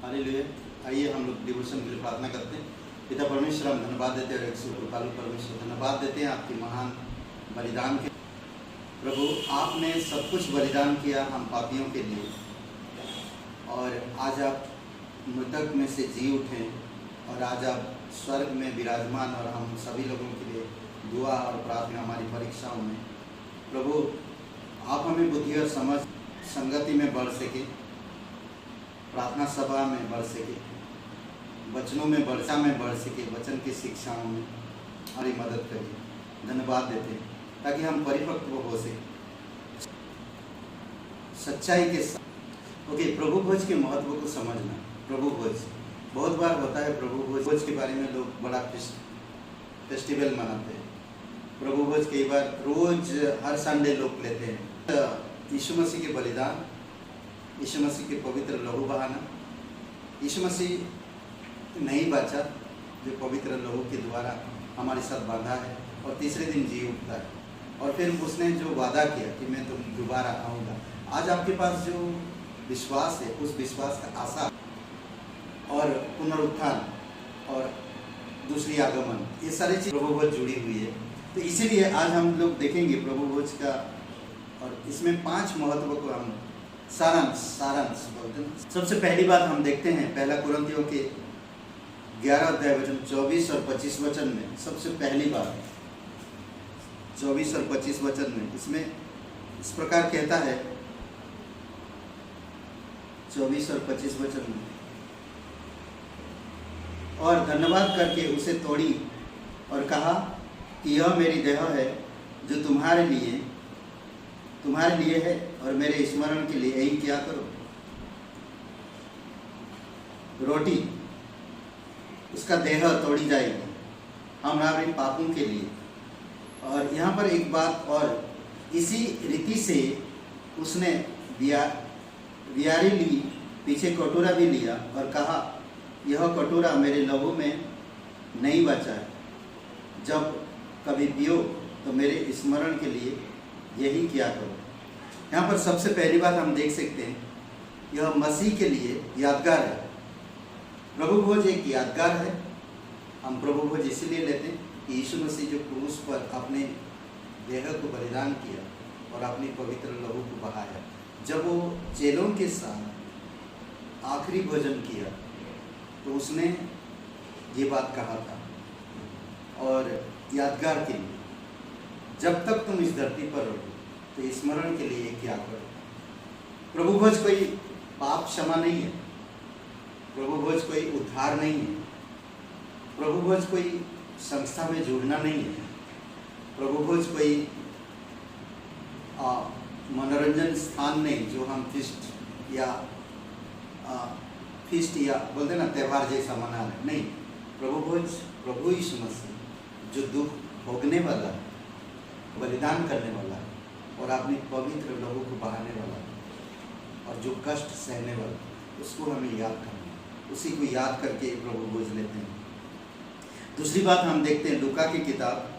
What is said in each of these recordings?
Hallelujah. आइए हम लोग डिवोशन के लिए प्रार्थना करते हैं। पिता परमेश्वर, हम धन्यवाद देते हैं, कृपालु परमेश्वर धन्यवाद देते हैं आपके महान बलिदान के। प्रभु, आपने सब कुछ बलिदान किया हम पापियों के लिए, और आज आप मृतक में से जी उठे और आज आप स्वर्ग में विराजमान, और हम सभी लोगों के लिए दुआ और प्रार्थना हमारी परीक्षाओं में। प्रभु, आप हमें बुद्धि और समझ संगति में बढ़ सके, प्रार्थना सभा में बढ़ सके, वचनों में वर्षा में बढ़ सके, वचन की शिक्षाओं में हमारी मदद करिए। धन्यवाद देते हैं ताकि हम परिपक्व हो सके सच्चाई के साथ। ओके, प्रभु भोज के महत्व को समझना। प्रभु भोज बहुत बार होता है, प्रभु भोज के बारे में लोग बड़ा फेस्टिवल मनाते हैं। प्रभु भोज कई बार रोज हर संडे लोग लेते हैं। यीशु मसीह के बलिदान, यीशु मसीह के पवित्र लहू बहाना, यीशु मसीह नहीं बचा जो पवित्र लहू के द्वारा हमारे साथ बांधा है, और तीसरे दिन जी उठता है, और फिर उसने जो वादा किया कि मैं तुम दोबारा आऊँगा। आज आपके पास जो विश्वास है, उस विश्वास का आशा और पुनरुत्थान और दूसरी आगमन, ये सारी चीज़ प्रभु भोज जुड़ी हुई है। तो इसीलिए आज हम लोग देखेंगे प्रभु भोज का, और इसमें 5 महत्व को हम सारांश बोलते हैं। सबसे पहली बात हम देखते हैं पहला कुरिन्थियों के 11 अध्याय वचन 24 और 25 वचन में। सबसे पहली बात 24 और 25 वचन में, इसमें इस प्रकार कहता है 24 और 25 वचन में, और धन्यवाद करके उसे तोड़ी और कहा कि यह मेरी देह है जो तुम्हारे लिए है, और मेरे स्मरण के लिए यही क्या करो। रोटी, उसका देह तोड़ी जाएगी हमारे पापों के लिए। और यहाँ पर एक बात और, इसी रीति से उसने बियारी ली, पीछे कटोरा भी लिया और कहा यह कटोरा मेरे लहू में नहीं बचा है, जब कभी पियो तो मेरे स्मरण के लिए यही किया करो। यहाँ पर सबसे पहली बात हम देख सकते हैं, यह मसीह के लिए यादगार है। प्रभु भोज एक यादगार है। हम प्रभु भोज इसीलिए लेते हैं कि यीशु मसीह जो क्रूस पर अपने देह को बलिदान किया और अपनी पवित्र लहू को बहाया, जब वो चेलों के साथ आखिरी भोजन किया तो उसने ये बात कहा था, और यादगार के लिए, जब तक तुम इस धरती पर रहो तो स्मरण के लिए क्या करो। प्रभु भोज कोई पाप क्षमा नहीं है, प्रभु भोज कोई उद्धार नहीं है, प्रभु भोज कोई संस्था में जुड़ना नहीं है, प्रभु भोज कोई मनोरंजन स्थान नहीं जो हम फीस्ट या बोलते ना त्यौहार जैसा मना रहे। नहीं, प्रभु भोज प्रभु यीशु मसीह जो दुख भोगने वाला, बलिदान करने वाला और अपनी पवित्र लहू को बहाने वाला और जो कष्ट सहने वाला, उसको हमें याद करना है। उसी को याद करके प्रभु भोज लेते हैं। दूसरी बात हम देखते हैं लूका की किताब,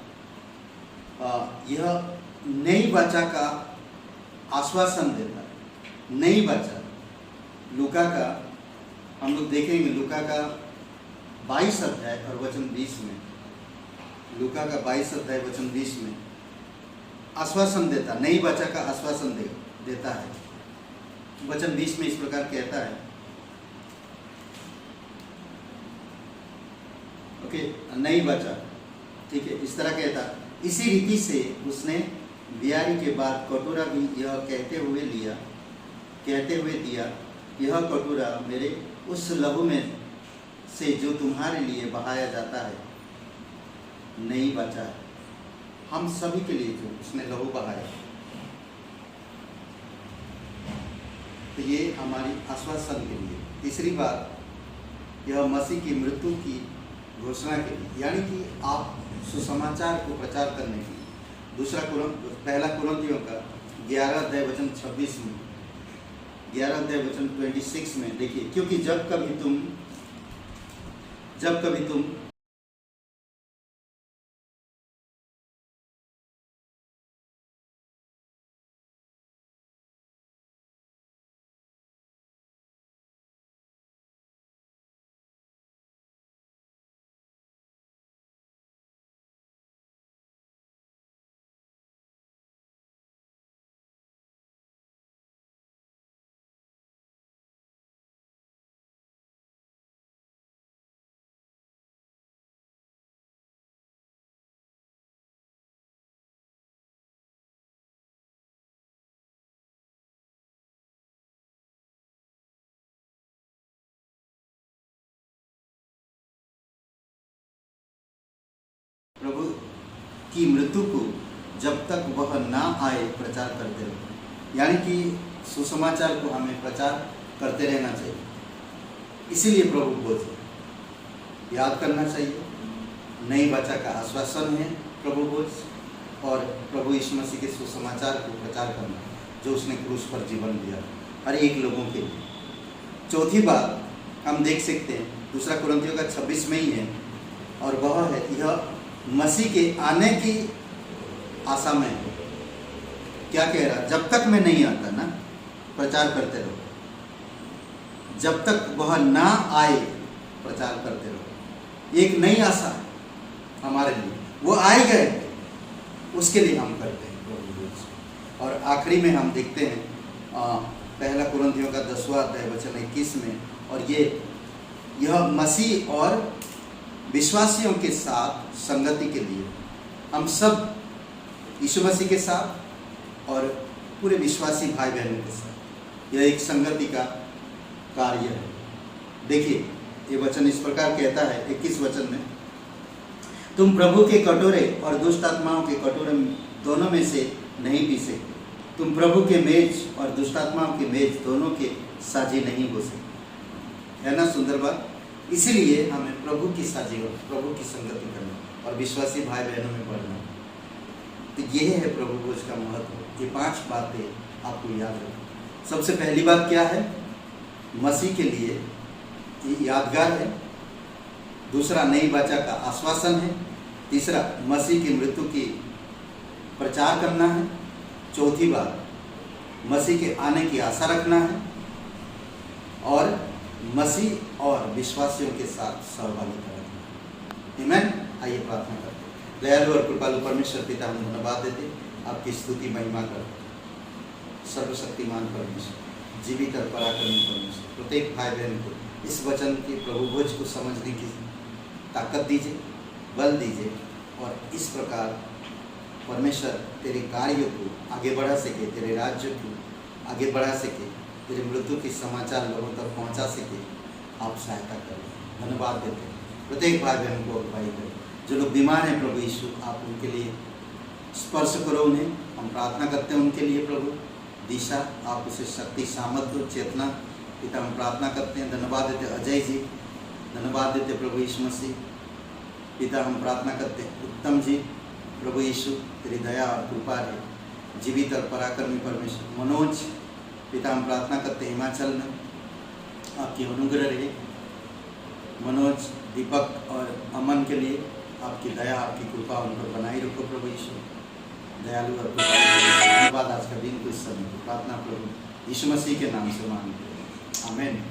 यह नई वाचा का आश्वासन देता है। नई वाचा लूका का हम लोग देखेंगे, लूका का 22 अध्याय और वचन 20 में, लूका का 22 अध्याय वचन 20 में आश्वासन देता, नई वाचा का आश्वासन देता है। वचन 20 में इस प्रकार कहता है, ओके, नई वाचा, ठीक है, इस तरह कहता, इसी रीति से उसने बियारी के बाद कटोरा भी यह कहते हुए दिया, यह कटोरा मेरे उस लहू में से जो तुम्हारे लिए बहाया जाता है नई वाचा है। हम सभी के लिए जो उसने लहू बहाया, तो ये हमारी आश्वासन के लिए। तीसरी बात, यह मसीह की मृत्यु की घोषणा के लिए, यानी कि आप सुसमाचार को प्रचार करने के लिए। पहला कुरिन्थियों का 11 अध्याय वचन 26 में, 11 अध्याय वचन 26 में देखिए, क्योंकि जब कभी तुम की मृत्यु को जब तक वह ना आए प्रचार करते रहो। यानी कि सुसमाचार को हमें प्रचार करते रहना चाहिए। इसीलिए प्रभु भोज याद करना चाहिए। नई वाचा का आश्वासन है प्रभु भोज, और प्रभु यीशु मसीह के सुसमाचार को प्रचार करना जो उसने क्रूस पर जीवन दिया हर एक लोगों के लिए। चौथी बात हम देख सकते हैं 2 कुरिन्थियों का 26 में ही है, और वह है यह मसीह के आने की आशा में है। क्या कह रहा? जब तक मैं नहीं आता ना, प्रचार करते रहो। जब तक वह ना आए प्रचार करते रहो। एक नई आशा है हमारे लिए, वो आए गए, उसके लिए हम करते हैं प्रभु। और आखिरी में हम देखते हैं 1 कुरिन्थियों का 10वां अध्याय वचन 21 में, और यह मसीह और विश्वासियों के साथ संगति के लिए, हम सब यीशु मसीह के साथ और पूरे विश्वासी भाई बहनों के साथ यह एक संगति का कार्य है। देखिए ये वचन इस प्रकार कहता है 21 वचन में, तुम प्रभु के कटोरे और दुष्ट आत्माओं के कटोरे दोनों में से नहीं पी सकते। तुम प्रभु के मेज और दुष्ट आत्माओं के मेज दोनों के साझी नहीं हो सकते। है ना सुंदर बात? इसीलिए हमें प्रभु की साझी और प्रभु की संगति करना और विश्वासी भाई बहनों में बढ़ना। तो यह है प्रभु भोज का महत्व। ये 5 बातें आपको याद रखें। सबसे पहली बात क्या है? मसीह के लिए ये यादगार है। दूसरा, नई वाचा का आश्वासन है। तीसरा, मसीह की मृत्यु की प्रचार करना है। चौथी बात, मसीह के आने की आशा रखना है, और मसीह और विश्वासियों के साथ सहभागिता रखना है। आमीन। आइए प्रार्थना करते हैं। दयालु और कृपालु परमेश्वर पिता, हम धन्यवाद देते, आपकी स्तुति महिमा करते। सर्वशक्तिमान परमेश्वर, जीवित और पराक्रमी परमेश्वर, प्रत्येक भाई बहन को इस वचन के प्रभु भोज को समझने की ताकत दीजिए, बल दीजिए, और इस प्रकार परमेश्वर तेरे कार्य को आगे बढ़ा सके, तेरे राज्य को आगे बढ़ा सके, तेरे मृत्यु के समाचार लोगों तक पहुंचा सके, आप सहायता करें। धन्यवाद देते हैं। प्रत्येक भाई बहन को अगुवाई करें। जो लोग बीमार हैं प्रभु यीशु, आप उनके लिए स्पर्श करो उन्हें। हम प्रार्थना करते हैं उनके लिए प्रभु, दिशा आप उसे शक्ति, सामर्थ्य, चेतना पिता हम प्रार्थना करते हैं। धन्यवाद देते अजय जी, धन्यवाद देते प्रभु यीशु मसीह। पिता हम प्रार्थना करते हैं उत्तम जी, प्रभु यीशु तेरी दया और कृपा है, जीवित और पराक्रमी परमेश्वर। मनोज पिता हम प्रार्थना करते हैं हिमाचल में आपकी अनुग्रह रहे। मनोज, दीपक और अमन के लिए आपकी दया, आपकी कृपा उन पर बनाई रखो प्रभु यीशु। दयालु और धन्यवाद आज का दिन को इस समय प्रार्थना प्रभु यीशु मसीह के नाम से मांगते हैं। आमीन।